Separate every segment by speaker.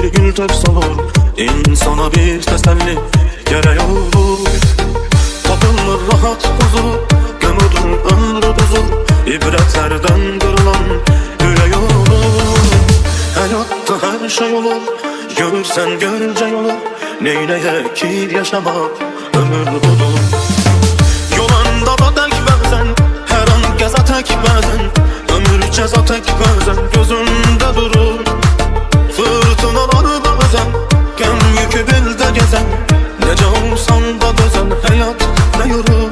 Speaker 1: bir gül tek solur. İnsana bir teselli gerek olur. Tapılır rahat huzur, gömülür ömrü buzur. İbretlerden kırılan yürek olur. Hayatta her şey olur, görürsen görce olur. Neyleye ki yaşamak ömür budur. Yolanda da tek bazen, her an geza tek bazen. Ömür ceza tek bazen, gözünde durur. Fırtınalar bazen, gem yükü bilde gezen. Nece olsan da dözen, hayat ne yorur.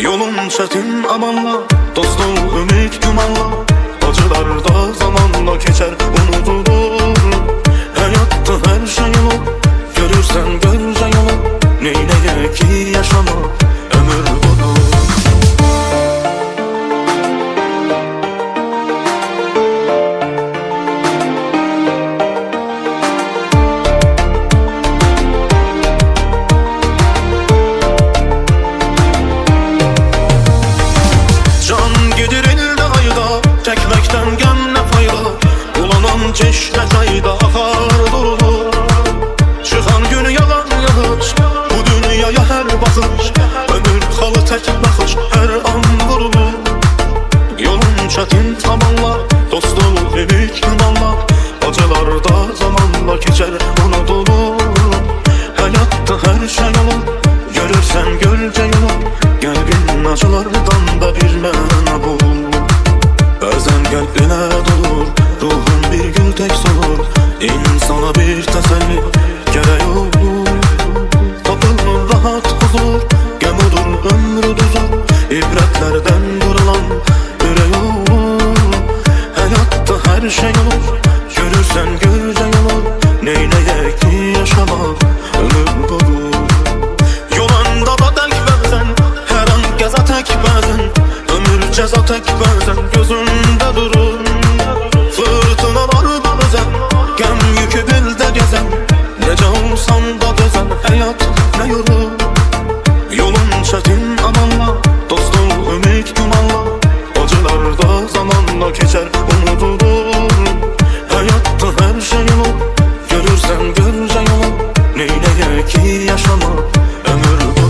Speaker 1: Yolun çetin amanla, dostum ümit gümanla. Acılar da zamanla geçer, unutulur. Hayatta her şey olur, görürsen görce yolu. Neyleye ki yaşamak ömür budur. Can gidirildi ayda, çekmekten gem ne fayda. Ulanan çeşme çayda akar durulur. Çıkan günü yalan yanlış, bu dünyaya her bakış. Ömür kalı tek bakış, her an vurulur. Yolun çetin zamanla, dostum ümit gümanla. Acılar da zamanla geçer, unutulur. Hayatta her şey olur, görürsen görce yolu. Kalbin acılardan da bir mena bul. Bazen kalbine durur, ruhun bir gül tek solur. İnsana bir teselli gerek olur. Tapılır rahat huzur, gömülür ömrü düzur. İbretlerden kırılan yürek olur. Hayatta her şey olur, görürsen görce olur. Neyleye ki yaşamak ömür budur. Yolanda da tek bazen, her an geza tek bazen. Ömür ceza tek bazen, gözünde durur. Fırtınalar bazen, gem yükü bilde gezen. Nece olsan da dözen, hayat ne yorur. Yolun çetin amanla, dostum ümit gümanla. Acılar da zamanla geçer, unutulur. Hayatta her şey olur, görürsen görce yolu. Neyleye ki yaşamak ömür budur.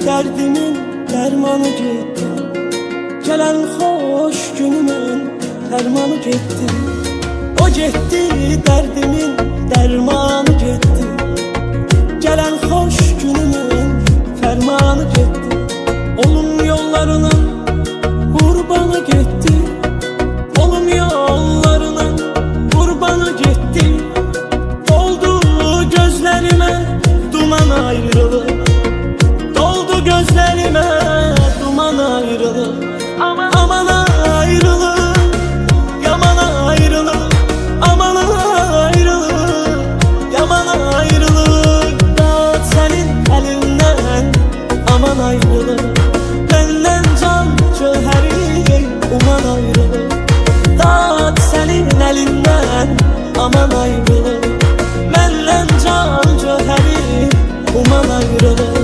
Speaker 2: Derdimin dermanı gitti, gelen hoş günümün dermanı gitti. O gitti, derdimin dermanı gitti, gelen hoş günümün fermanı gitti. Olum yollarının kurbanı gitti, olum yollarının kurbanı gitti. Doldu gözlerime duman ayrılık, gözlerime duman ayrılık. Aman ayrılık, yaman ayrılık. Aman ayrılık, yaman ayrılık. Dağıt senin elinden, aman ayrılık. Benden can cöheri, uman ayrılık. Dağıt senin elinden, aman ayrılık. Benden can cöheri, uman ayrılık.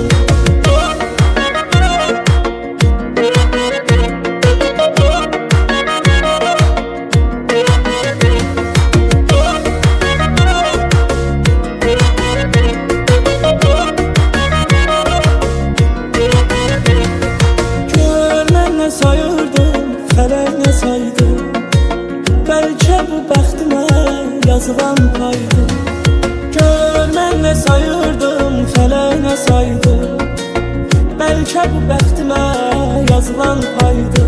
Speaker 2: Yazılan paydı, görmenle sayırdım, felene saydı. Belki bu bəxtimə yazılan paydı.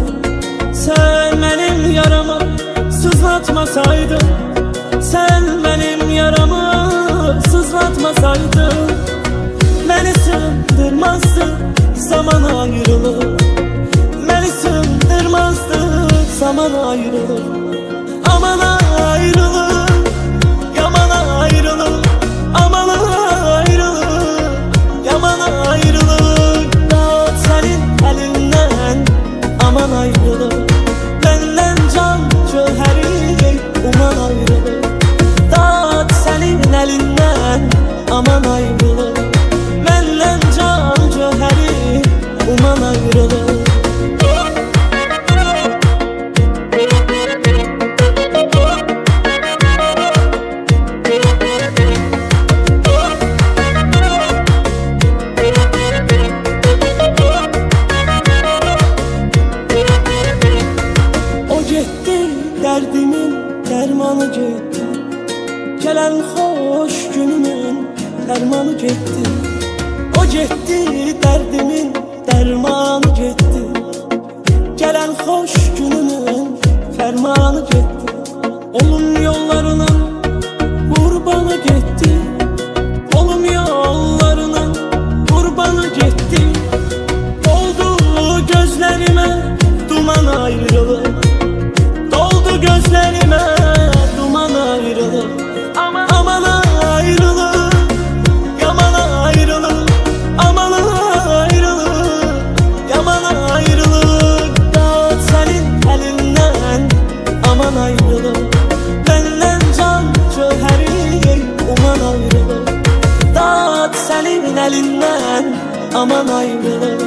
Speaker 2: Sen benim yaramı sızlatmasaydın, sen benim yaramı sızlatmasaydın, beni sığdırmasaydın. zaman ayrılır. Beni sığındırmazdı zaman ayrılır. Aman ayrılır, yaman ayrılır. Aman ayrılır, yaman ayrılır. Dağıt senin elinden, aman ayrılır. Benden can cöheri uman ayrılır. Dağıt senin elinden, aman ayrılır. Benden can cöheri uman ayrılır. Derdimin dermanı getdi. Gelen hoş günümün dermanı getdi. O getdi, derdimin dermanı getdi. Gelen hoş günümün fermanı getdi. Olum yollarının kurbanı getdi. Olum yollarının kurbanı getdi. Oldu gözlerime duman ayrılır. Gözlerime duman ayrılır. Aman ayrılır, yaman ayrılır. Aman ayrılır, yaman ayrılır. Dağıt senin elinden, aman ayrılır. Benden can cöheri uman ayrılır. Dağıt senin elinden, aman ayrılır.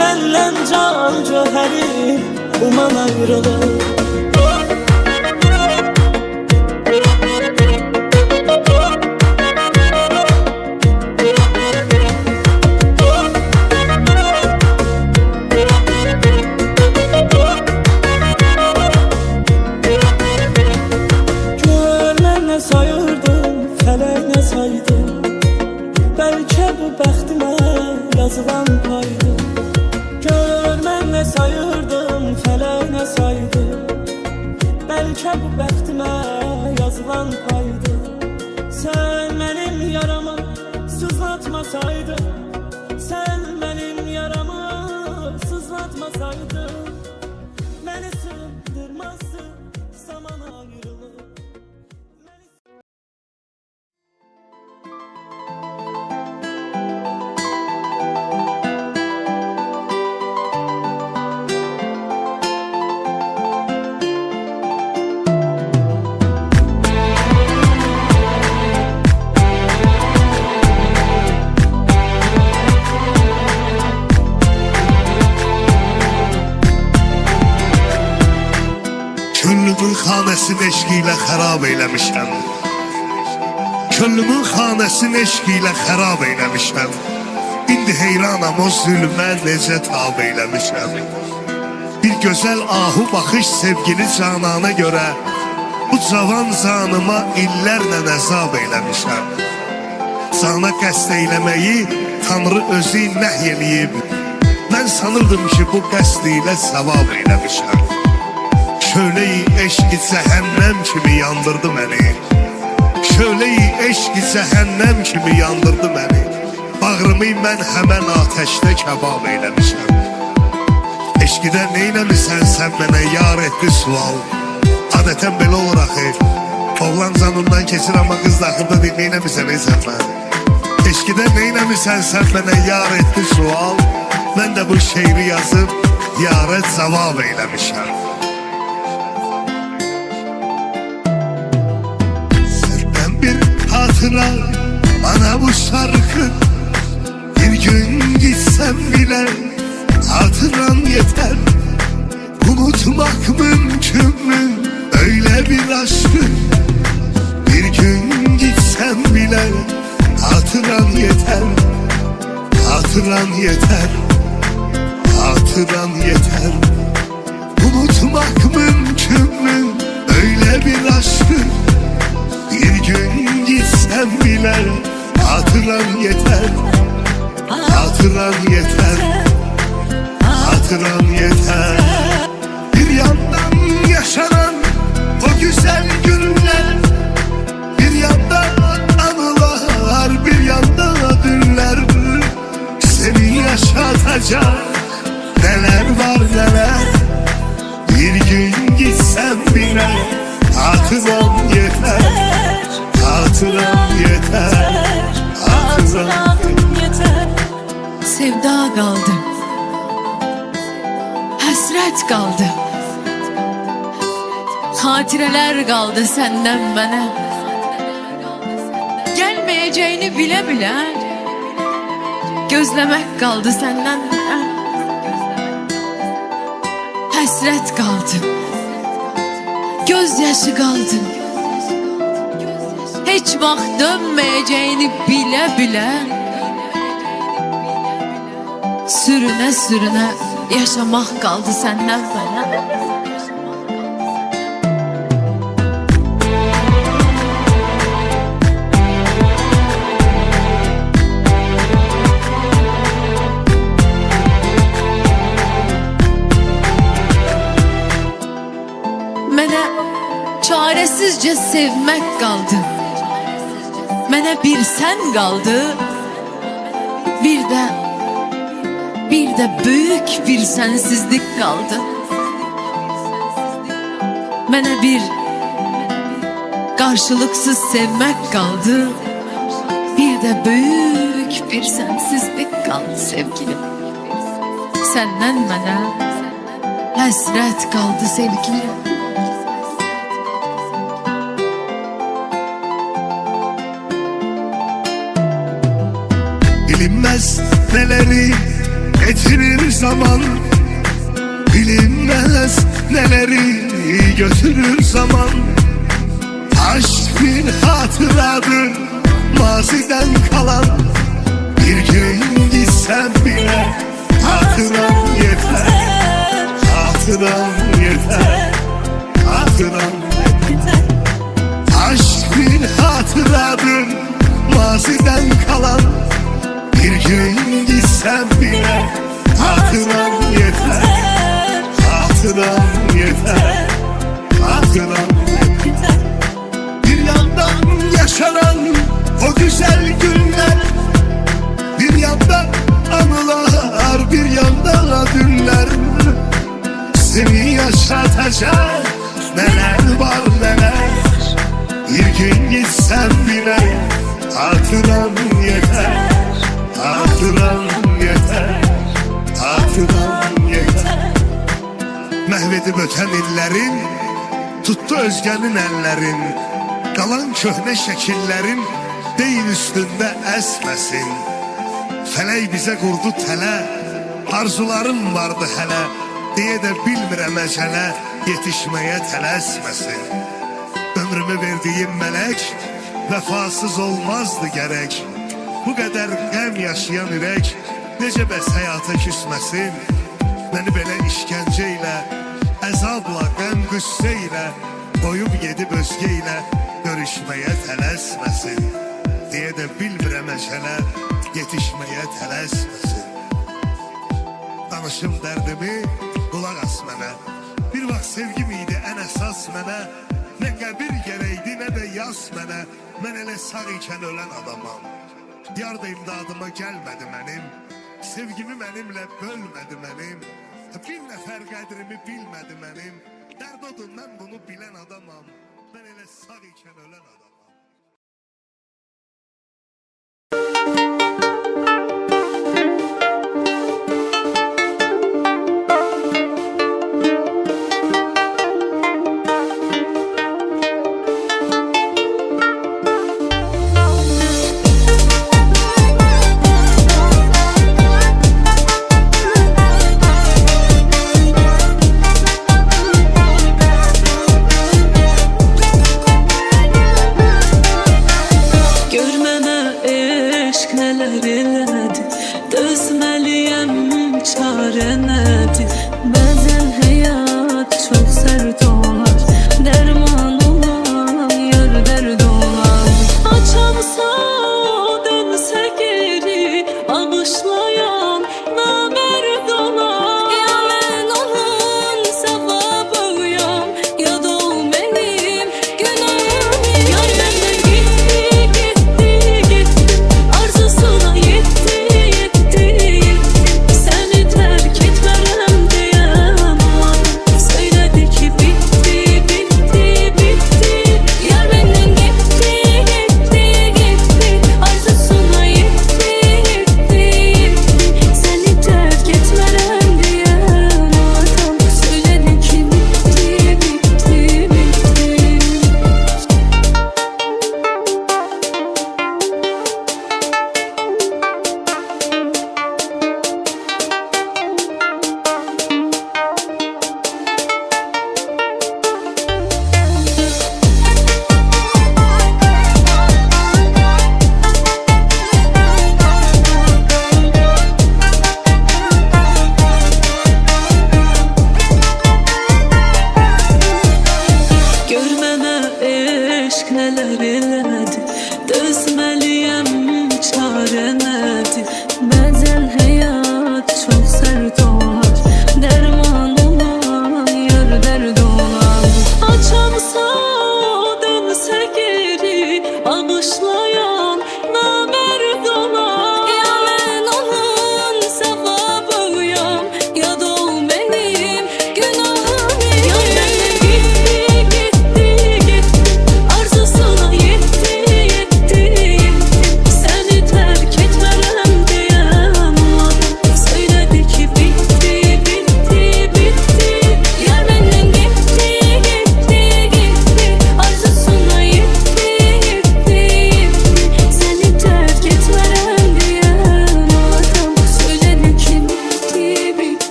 Speaker 2: Benden can cöheri uman ayrılır. Fələyinə saydım, bəlkə bu bəxtimə yazılan paydı. Gör mən nə sayırdım, fələyinə saydım, bəlkə bu bəxtimə yazılan paydı. Sən mənim yaramı sızlatmasaydın, sən mənim yaramı sızlatmasaydın, məni sığındırmazdı zaman ayrılır.
Speaker 3: Könlümün xanəsini eşq ilə xərab eyləmişəm. Könlümün xanəsini eşq ilə xərab eyləmişəm. İndi heyranam o zülmə necə tab eyləmişəm. Bir gözəl ahu baxış sevgili canana görə bu cavan canıma illərlə əzab eyləmişəm. Cana qəsd eyləməyi Tanrı özü nəhy eləyib. Mən sanırdım ki bu qəsd ilə savab eyləmişəm. Şöyle-i eşq-i cəhənnəm kimi yandırdı məni. Şöyle-i eşq-i cəhənnəm kimi yandırdı məni. Bağrımı mən həmən atəşdə kebab eyləmişəm. Eşqidə neynəmisən sən mənə yar etdi sual. Adətən belə olur axı. Oğlan canından keçir amma qız daxildə deyil, neynəmisən ey sən mənə. Eşqidə neynəmisən sən mənə yar etdi sual. Mən də bu şeiri yazıb yara cavab eyləmişəm. Hatıra bana bu şarkı, bir gün gitsem bile hatıran yeter. Unutmak mümkün mü öyle bir aşkı? Bir gün gitsem bile hatıran yeter. Hatıran yeter, hatıran yeter. Unutmak mümkün mü öyle bir aşkı? Bir gün gitsem bile hatıran yeter. Hatıran yeter, hatıran yeter. Bir yandan yaşanan o güzel günler, bir yandan anılar, bir yandan dünler. Seni yaşatacak yaşatacak neler var neler. Bir gün gitsem bile hatıram yeter, hatıram yeter, hatıram
Speaker 2: yeter.
Speaker 4: Sevda qaldı, həsrət qaldı, xatirələr qaldı səndən mənə. Gəlməyəcəyini bilə-bilə gözləmək qaldı səndən mənə. Həsrət qaldı, göz yaşı qaldı, heç vaxt dönməyəcəyini bilə-bilə sürünə-sürünə yaşamaq qaldı səndən mənə. Mənə çarəsizcə sevmək qaldı, mənə bir sən qaldı, bir də böyük bir sənsizlik qaldı. Mənə bir qarşılıqsız sevmək qaldı, bir də böyük bir sənsizlik qaldı sevgilim. Səndən mənə həsrət qaldı sevgilim.
Speaker 3: Bilinmez neleri getirir zaman, bilinmez neleri götürür zaman. Aşk bir hatıradır maziden kalan. Bir gün gitsem bile hatıram yeter, hatıram yeter, hatıram yeter. Aşk bir hatıradır maziden kalan. Bir gün gitsem bile hatıram yeter, hatıram yeter, hatıram yeter. Bir yandan yaşanan o güzel günler, bir yandan anılar, bir yandan dünler. Seni yaşatacak neler var neler. Bir gün gitsem bile hatıram yeter, hatıram yeter, hatıram yeter. Məhvedib ötən illərin, tuttu özgənin əllərin. Qalan köhnə şəkillərin deyil üstündə əsməsin. Fələk bizə qurdu tələ, arzularım vardı hələ, deyə də bilmirəm əcələ, yetişməyə tələsməsin. Ömrümü verdiyim mələk vəfasız olmazdı gərək. Bu qədər qəm yaşayan ürək necə bəs həyata küsməsin? Məni belə işgəncə ilə, əzabla, qəm qüssə ilə qoyub gedib özgə ilə görüşməyə tələsməsin. Deyə də bilmirəm əcələ, yetişməyə tələsməsin. Danışım dərdimi, qulaq as mənə. Bir vaxt sevgim idi ən əsas mənə. Nə qəbir gərəkdi, nə də yas mənə. Mən elə sağ ikən ölən adamam. Yar da imdadıma gəlmədi mənim, sevgimi mənimlə bölmədi mənim. Bir nəfər qədrimi bilmədi mənim. Dərd odur mən bunu bilən adamam. Mən elə sağ ikən ölən adamam.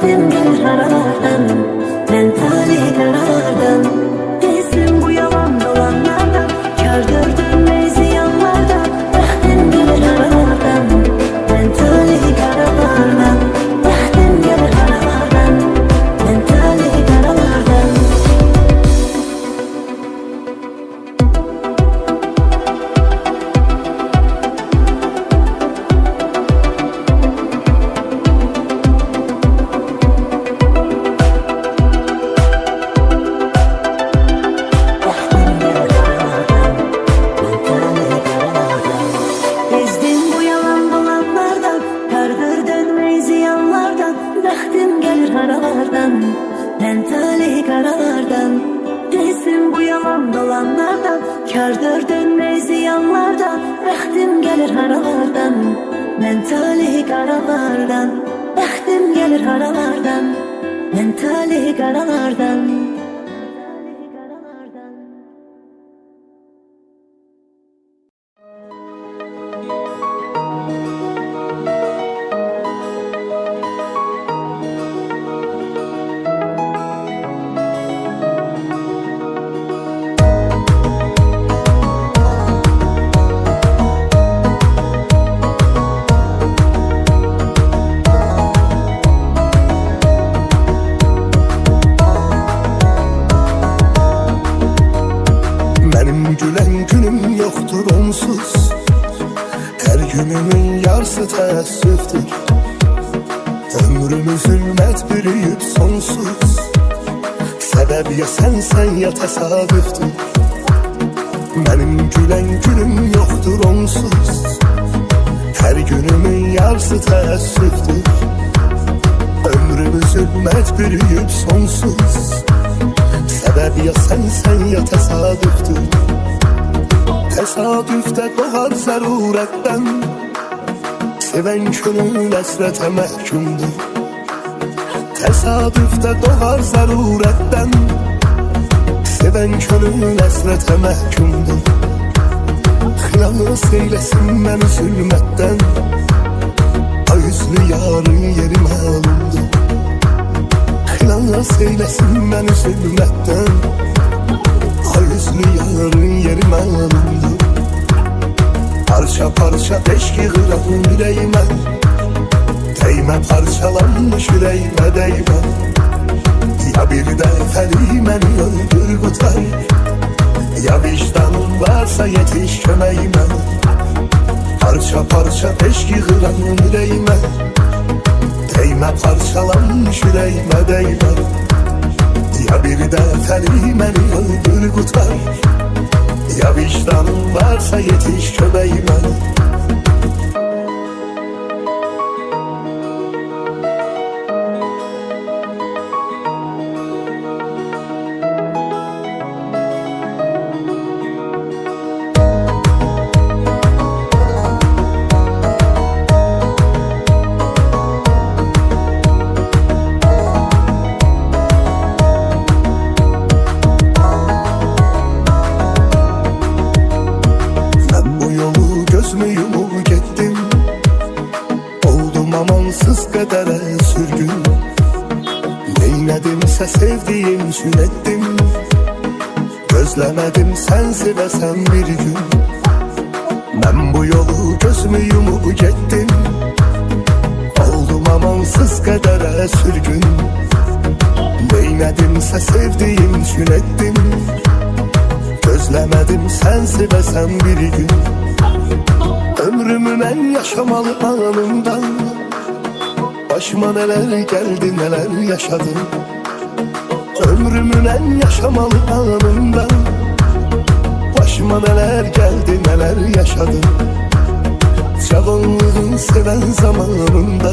Speaker 5: Bəxtim gəlir haralardan, mən talih qaralardan. Tezsin bu yalan dolanlardan, kardır dönmək ziyanlardan. Bəxtim gəlir haralardan, mən talih qaralardan. Bəxtim gəlir haralardan, mən talih qaralardan. Bezdim bu yalan dolanlardan, kardır dönmək ziyanlardan. Bəxtim gəlir haralardan, mən talih qaralardan. Bezdim bu yalan dolanlardan, kardır dönmək ziyanlardan. Bəxtim gəlir haralardan, mən talih qaralardan. Bəxtim gəlir haralardan, mən talih qaralardan.
Speaker 3: Benim gülen günüm yoktur onsuz. Her günümün yarısı teessüftür. Ömrümü zulmet bürüyüp sonsuz. Sebep ya sensen ya tesadüftür. Benim gülen günüm yoktur onsuz. Her günümün yarısı teessüftür. Ömrümü zulmet bürüyüp sonsuz. Sebep ya sensen ya tesadüftür. Tesadüfte doğar zaruretten. Seven gönül esrete mahkumdur. Tesadüfte doğar zaruretten. Seven gönül esrete mahkumdur. Xilas eylesin beni zulmetten. Ay yüzlü yarın yeri malumdur. Xilas eylesin beni zulmetten. Ay yüzlü yarın yeri malumdur. Parça parça eşki kıran yüreğime. Değme parçalanmış yüreğime değme. Ya bir de felimen öldür kutar. Ya vicdanın varsa yetiş kömeğime. Parça parça eşki kıran yüreğime. Değme parçalanmış yüreğime değme. Ya bir de felimen öldür kutar. Ya vicdanın varsa yetiş kömeğime. Gözümü yumup gittim. Oldum amansız kadere sürgün. Neynedimse sevdiğim sünettim. Gözlemedim sensiz ve sen bir gün. Ben bu yolu gözümü yumup gittim. Oldum amansız kadere sürgün. Neynedimse sevdiğim sünettim. Gözlemedim sensiz ve sen bir gün. Ömrümü ben yaşamalı anından. Başıma neler geldi neler yaşadım. Ömrümün en yaşamalı anından. Başıma neler geldi neler yaşadım. Çabanlığın seven zamanında.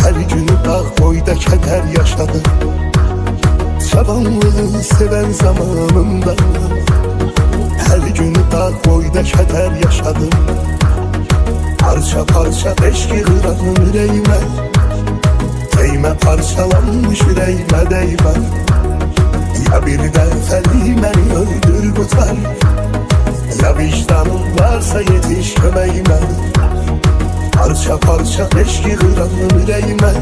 Speaker 3: Her günü dağ boyda keder yaşadım. Çabanlığın seven zamanında. Her günü dağ boyda keder yaşadım. Parça parça eşki kıran yüreğime. Değme parçalanmış yüreğime değme. Ya bir de felimen öldür kutar. Ya vicdanın varsa yetiş kömeğime. Parça parça eşki kıran yüreğime.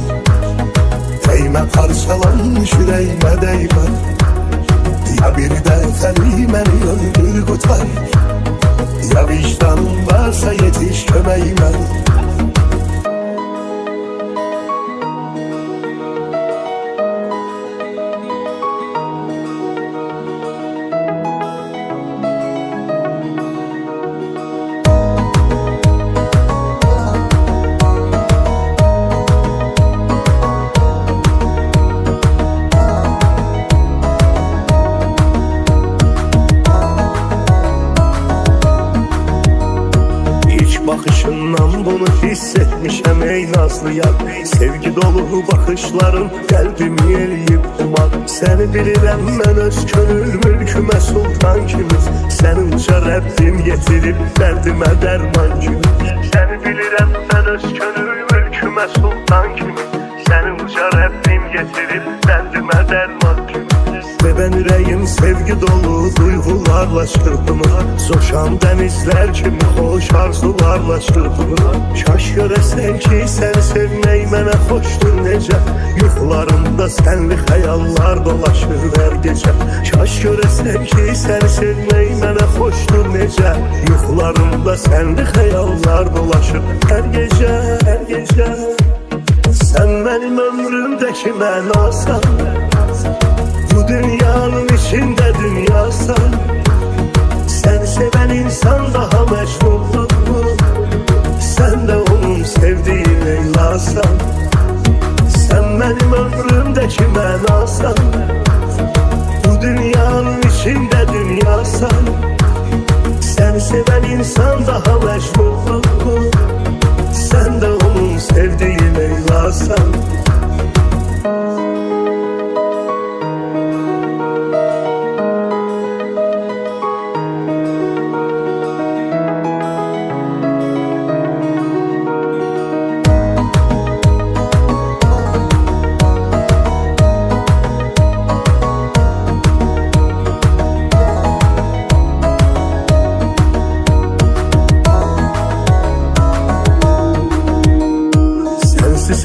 Speaker 3: Sənə parçalanmış ürəyimə dəymə. Ya bir dəfəli məni öldür qutar, ya vicdanın varsa yetiş köməyimə. Baxışından bunu hiss etmişəm ey nazlı yar. Sevgi dolu baxışların qəlbimi eləyib umar. Səni bilirəm mən öz könül mülkümə sultan kimi. Səni uca Rəbbim yetirib dərdimə dərman kimi. Səni bilirəm mən öz könül mülkümə sultan kimi. Səni uca Rəbbim yetirib dərdimə dərman kimi. Sevən ürəyim sevgi dolu duyğularla çırpınır. Coşan dənizlər kimi xoş arzularla çırpınır. Kaş görəsən ki səni sevmək mənə xoşdur necə. Yuxularımda sənli xəyallar dolaşır hər gecə. Kaş görəsən ki səni sevmək mənə xoşdur necə. Yuxularımda sənli xəyallar dolaşır hər gecə, hər gecə. Sən mənim ömrümdəki mənasan, bu dünyanın içində dünyasan. Səni sevən insan daha məcnundur. Sən də onun sevdiyi Leylasan. Sən mənim ömrümdəki mənasan, bu dünyanın içində dünyasan. Səni sevən insan daha məcnundur. Sən də onun sevdiyi Leylasan.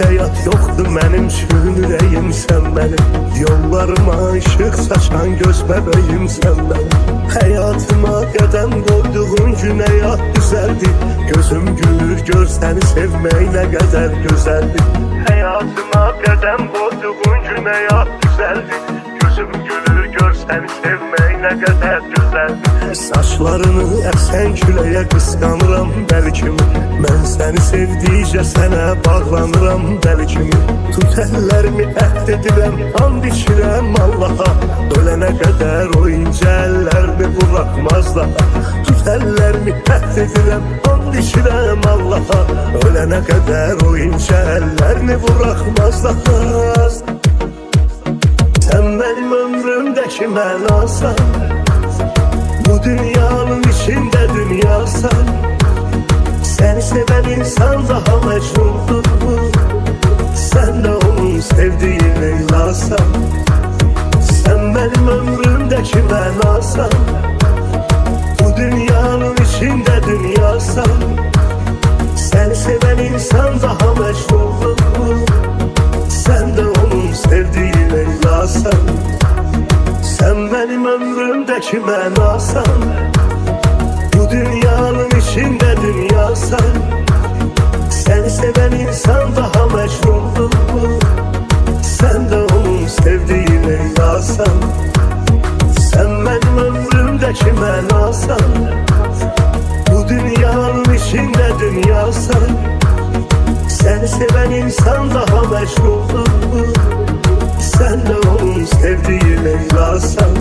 Speaker 3: Həyat yoxdur mənim üçün ürəyim sən mənim. Yollarıma ışıq saçan göz bəbəyim sən mənim. Həyatıma qədəm qoyduğun gün həyat düzəldi. Gözüm gülür gör səni sevmək nə qədər gözəldir. Həyatıma qədəm qoyduğun gün həyat düzəldi. Gözüm gülür gör səni sevmək nə qədər gözəldir. Saçlarını əsən küləyə qısqanıram dəli kimi. Mən səni sevdikcə sənə bağlanıram dəli kimi. Tut əllərimi əhd edirəm, and içirəm Allaha. Ölənə qədər o incə əllərimi buraxmaz daha. Tut əllərimi əhd edirəm, and içirəm Allaha. Ölənə qədər o incə əllərimi buraxmaz daha. Sən mənim ömrümdəki mənasan, bu dünyanın içində dünyasan. Səni sevən insan daha məcnundur. Sən də onun sevdiyi Leylasan. Sən mənim ömrümdəki mənasan, bu dünyanın içində dünyasan. Səni sevən insan daha məcnundur. Sən də onun sevdiyi Leylasan. Sən mənim ömrümdəki mənasan, bu dünyanın içində dünyasan. Səni sevən insan daha məcnundur. Sən də onun sevdiyi Leylasan. Sən mənim ömrümdəki mənasan, bu dünyanın içində dünyasan. Səni sevən insan daha məcnundur. Sən də onun sevdiyi Leylasan.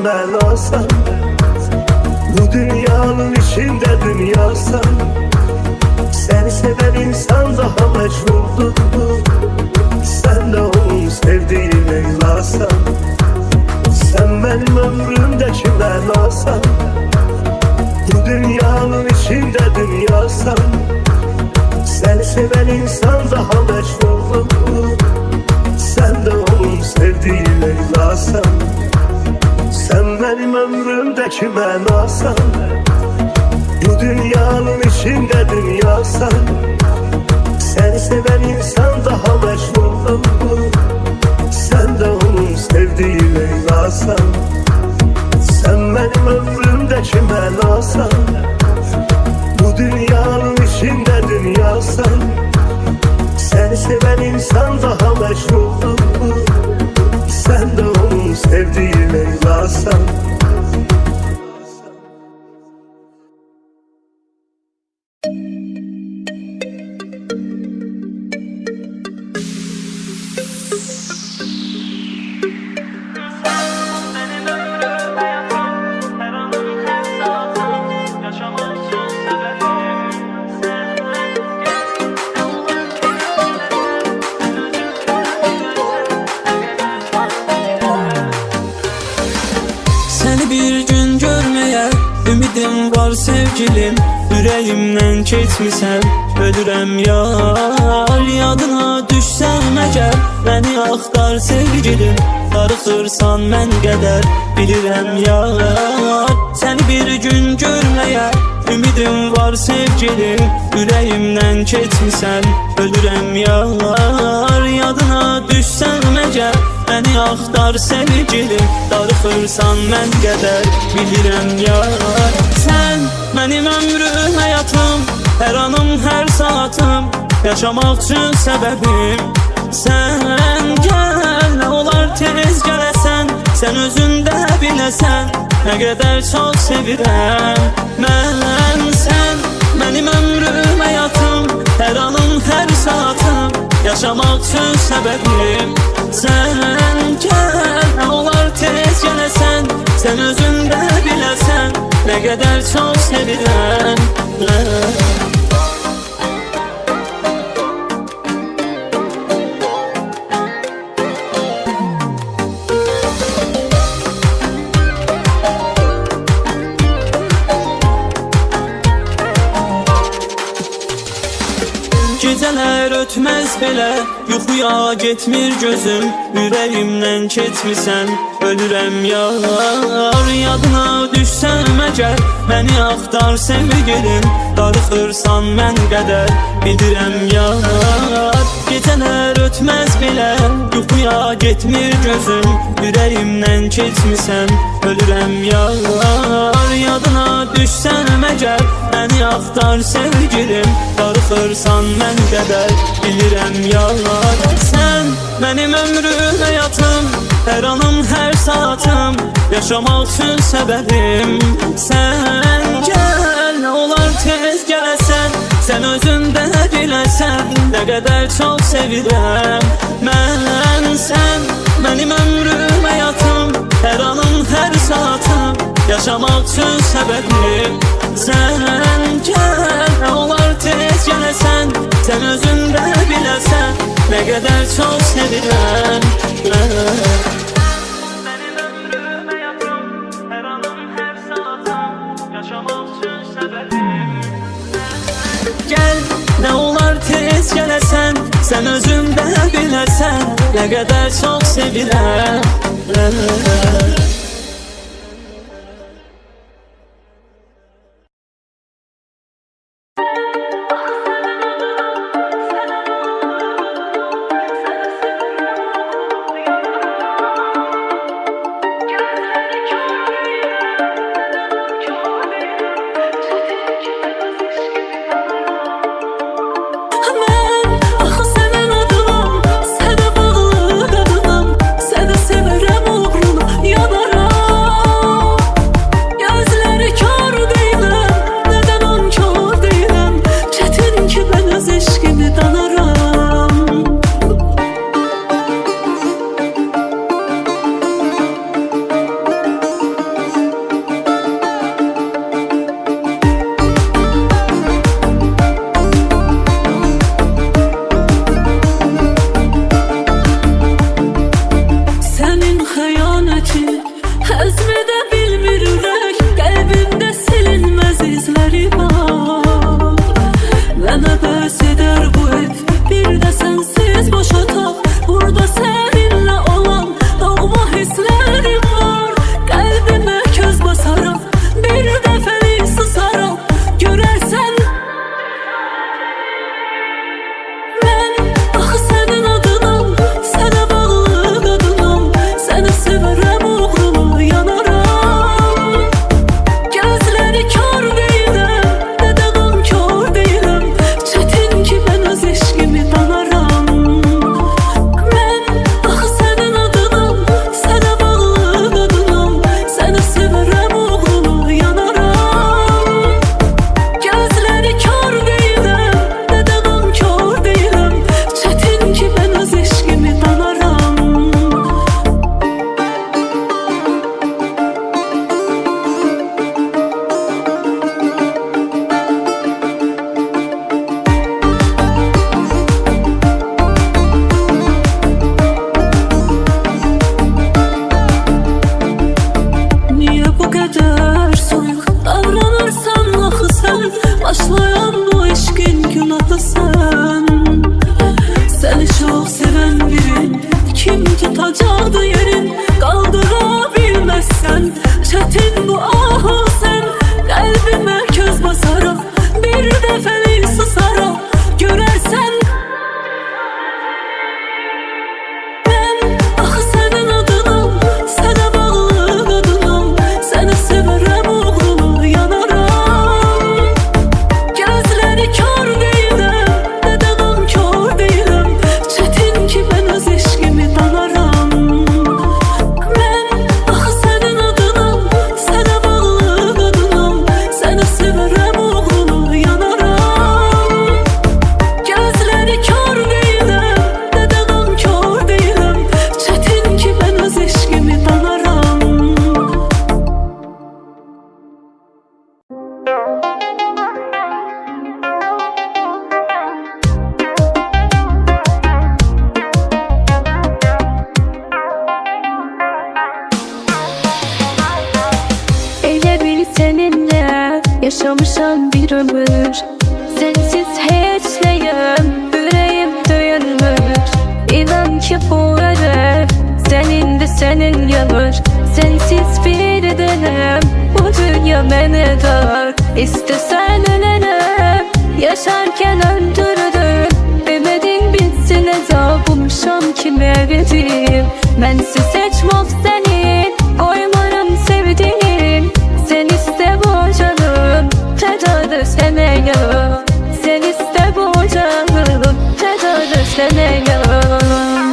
Speaker 3: Mənasan, bu dünyanın içində dünyasan. Səni sevən insan daha məcnundur. Sən də onun sevdiyi ömrümdeki mənasan. Bu dünyanın içinde dünyasan. Seni seven insan daha meşhur. Sen de onun sevdiği Leyla'san. Sen benim ömrümdeki mənasan. Bu dünyanın içinde dünyasan. Seni seven insan daha meşhur. Sen de onun sevdiği Leyla'san.
Speaker 2: Seni bir gün görmeye ümidim var sevgilim. Yüreğimden keçmisən, ölürəm yar. Yadına düşsəm əgər, beni axtar sevgilim. Darıxırsan mən qədər, bilirəm yar. Seni bir gün görmeye ümidim var sevgilim. Yüreğimden keçmisən, ölürəm yar. Yadına düşsəm əgər, beni axtar sevgilim. Darıxırsan mən qədər, bilirəm yar. Sen benim ömrüm, həyatım, hər anım, hər saatım, yaşamaq üçün səbəbim. Sen gel, nə olar tez gələsən. Sen özündə biləsən, nə qədər çox sevirəm mən. Sen benim ömrüm, həyatım, hər anım, hər saatım, yaşamaq üçün səbəbim. Sen gel, nə olar tez gələsən. Sen özündə biləsən, nə qədər çox sevirəm mən. Gecələr ötməz belə, yuxuya getmir gözüm. Ürəyimdən keçmisən, ölürəm yar. Yadına düşsəm əgər, beni axtar sevgilim. Darıxırsan mən qədər, bilirəm yar. Gecələr ötməz belə, yuxuya getmir gözüm. Ürəyimdən keçmisən, ölürəm yar. Yadına düşsəm əgər, beni axtar sevgilim. Darıxırsan mən qədər, bilirəm yar. Sen benim ömrüm, həyatım, hər anım, hər saatım, yaşamaq üçün səbəbim. Sen gel, nə olar tez gələsən. Sen özündə biləsən, nə qədər çox sevirəm mən. Sen benim ömrüm, həyatım, hər anım, hər saatım, yaşamaq üçün səbəbim. Sen gel, nə olar tez gələsən. Sen özündə biləsən, nə qədər çox sevirəm mən. Benim ömrüm, həyatım, hər anım, hər saatım, yaşamaq üçün səbəbim. Gel, nə olar tez gələsən. Sen özündə biləsən, nə qədər çox sevirəm mən.
Speaker 5: Sənə bağlı qadınam, sənə sevərəm uğrunu, yanarım. yaşamışam bir ömür. Sensiz heç nəyəm, ürəyim döyünmür. İnan ki bu ərəb sənindir, sənin yanır. Sensiz bir dənəm, bu dünya mənə dar. İstəsən ölənəm, yaşarkən öldürdün. Demedin bitsin əzabımşam kimə verdim. Mənsiz heç mof sənin, qoymaram sevdiğin. Sen iste bu canım, fedadır sənə yanım. Sen iste bu canım, fedadır sənə yanım.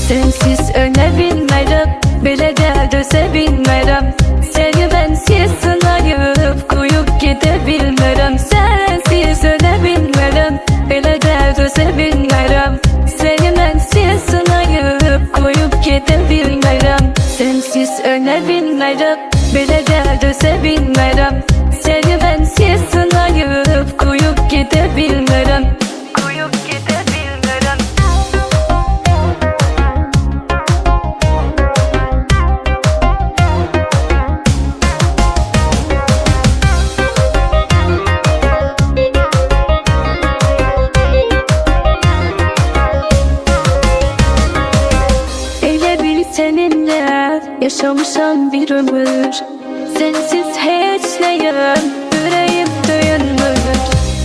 Speaker 5: Sensiz ölə bilmərəm, belə də dözə bilmərəm. Səni bənsiz sınayıb, qoyub gedə bilmərəm. Sensiz ölə bilmərəm, belə də dözə bilmərəm. Səni bənsiz sınayıb, qoyub gedə bilmərəm. Sensiz ölə bilmərəm, belə də dözə bilmərəm. Səni bənsiz sınayıb, qoyub gedə bilmərəm. Qoyub gedə bilmərəm. Seninle yaşamışam bir ömür. Sensiz heç nəyəm, ürəyim döyünmür.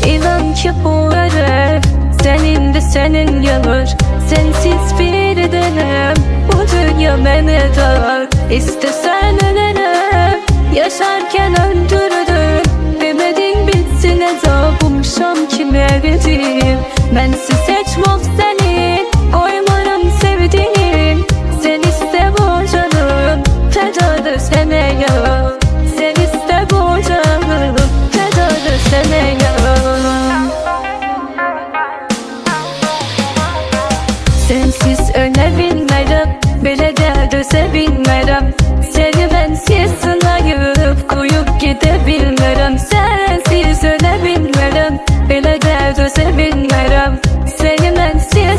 Speaker 5: İnan ki bu ərəb sənindir, sənin yanır. Sensiz bir dənəm, bu dünya mənə dar. İstəsən ölənəm, yaşarkən öldürdün. Demedin bitsin əzabımşam kimə verdim. Mənsiz heç mof sənin, qoymaram sevdiğin. Sen iste bu canım, fedadır sənə yanım. Sen iste bu canım, fedadır sənə yanım. Sensiz ölə bilmərəm, belə də dözə bilmərəm. Səni bənsiz sınayıb, qoyub gedə bilmərəm. Sensiz ölə bilmərəm, belə də dözə bilmərəm. Səni bənsiz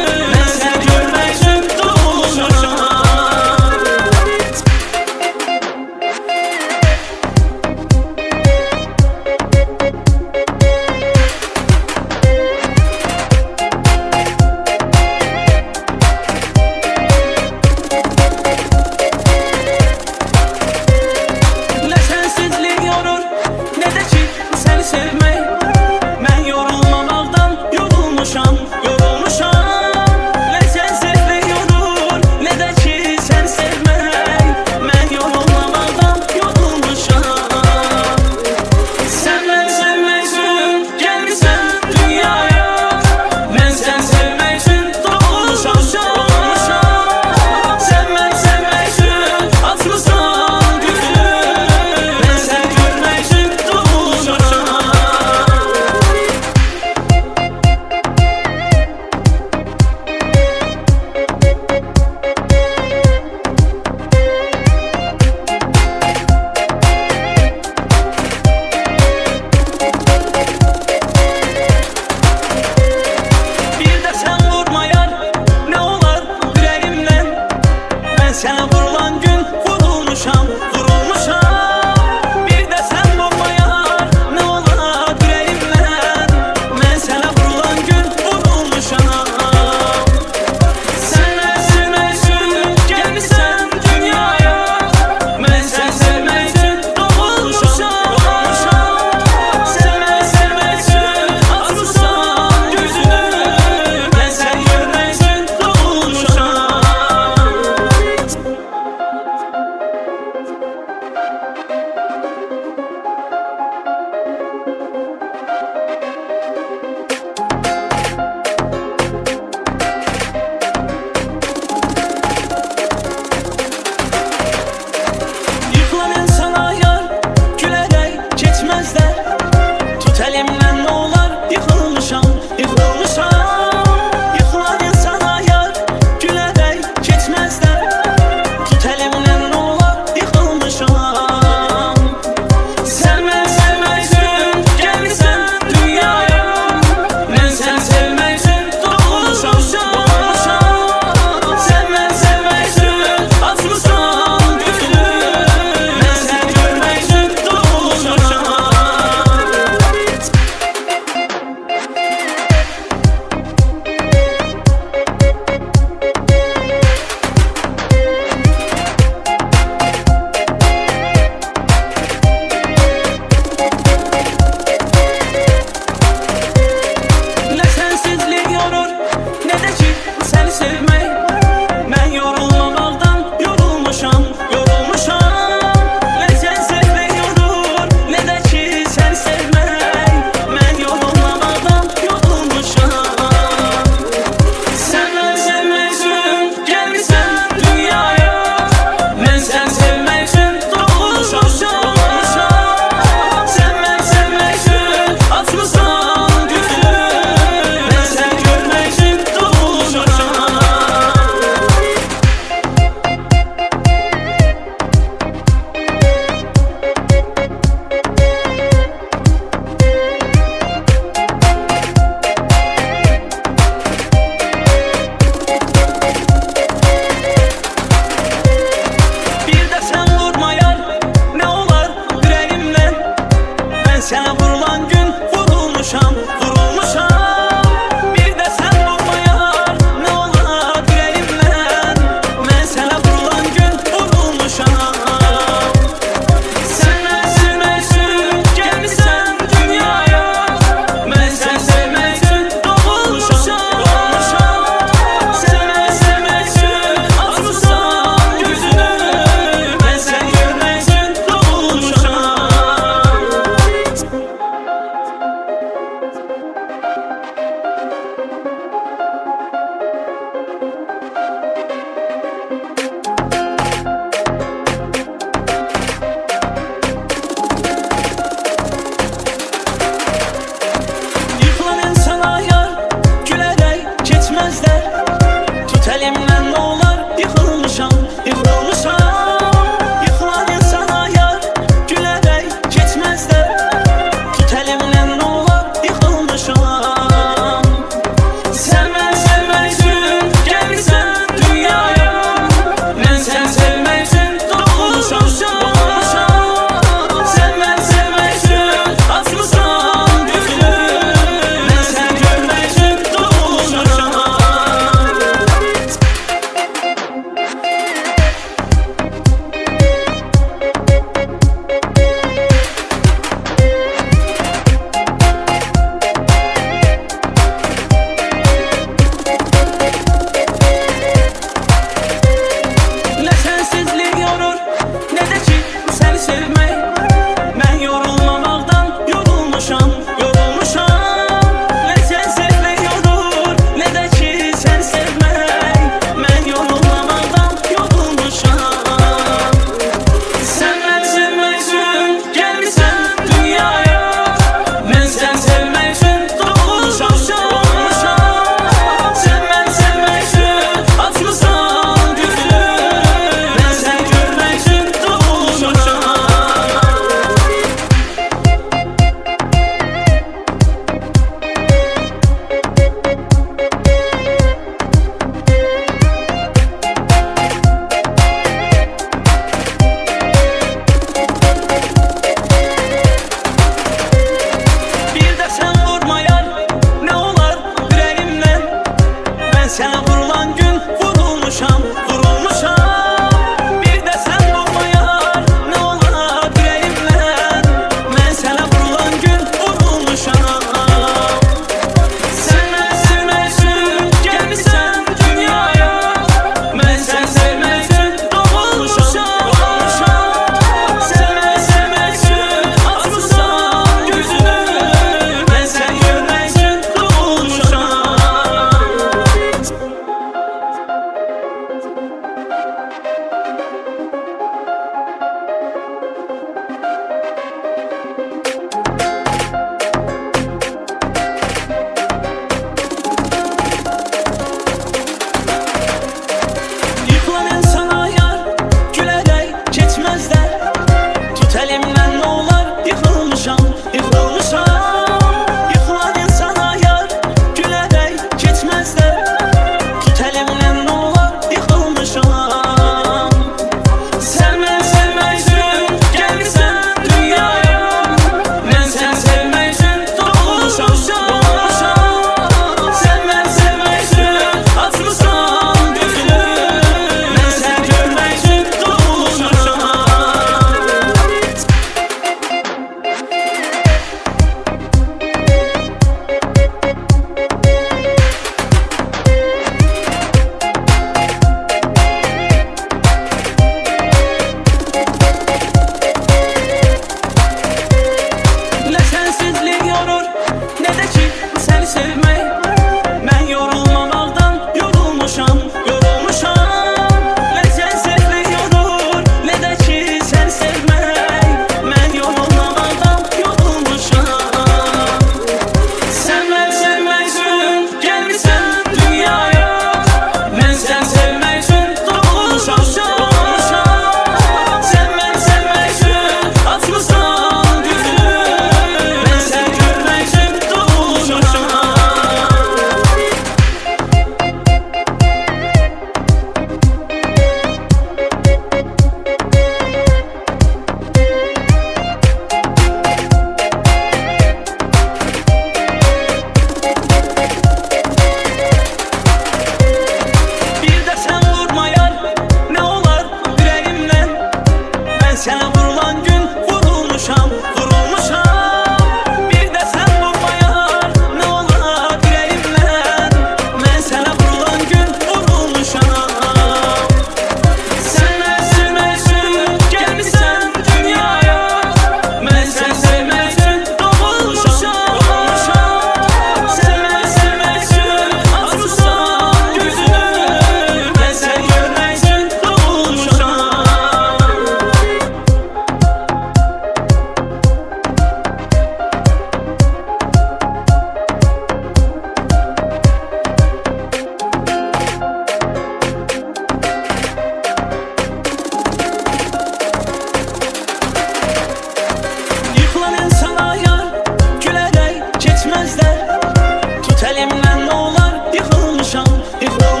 Speaker 1: İhmal